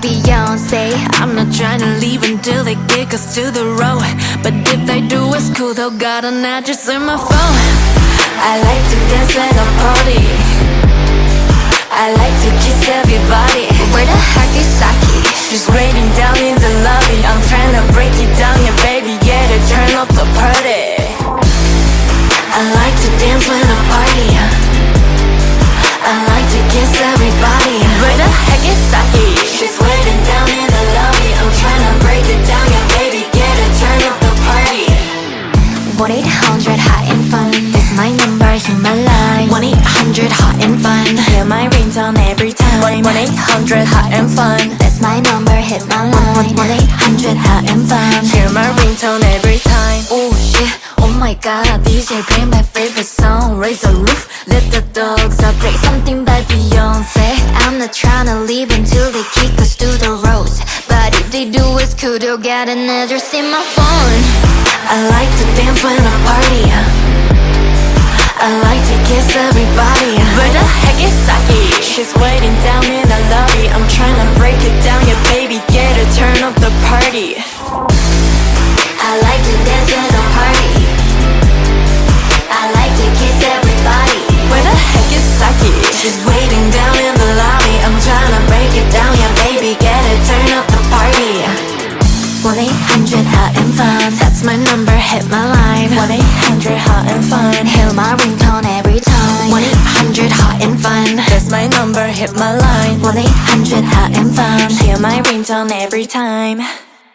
Beyonce. I'm not trying to leave until they kick us to the road, but if they do, it's cool, they'll got an address in my phone. I like to dance at a party, I like to kiss everybody. Where the heck is Saki? She's waiting down in the lobby. I'm trying to break it down, yeah baby, yeah, to turn up the party. I like to dance with a party, I like to kiss everybody. Where the heck is Saki? She's waiting down in the lobby. I'm trying to break it down, yeah baby, yeah, to turn up the party. 1-800 hot and fun, that's my number, hear my line. 1-800 hot and fun, hear my ringtone every time. 1-800 hot and fun, that's my number, hit my line. 1-800 hot and fun, hear my ringtone every time. Oh shit, oh my god, DJ play my favorite song. Raise the roof, let the dogs out, break something by Beyonce. I'm not trying to leave until they kick us to the roads, but if they do, it's cool, they'll get an address in my phone. I like to dance when I party, I like to kiss everybody. Where the heck is Saki? She's waiting down in the lobby. I'm trying to break it down, yeah baby, get her, turn up the party. I like to dance at a party, I like to kiss everybody. Where the heck is Saki? She's waiting down in the lobby. I'm trying to break it down, yeah baby, get her, turn up the party. 1-800 hot and fun, that's my number, hit my line. 1-800 hot and fun, hear my ringtone every time. 1-800 hot and fun, that's my number, hit my line. 1-800 hot and fun, hear my ringtone every time.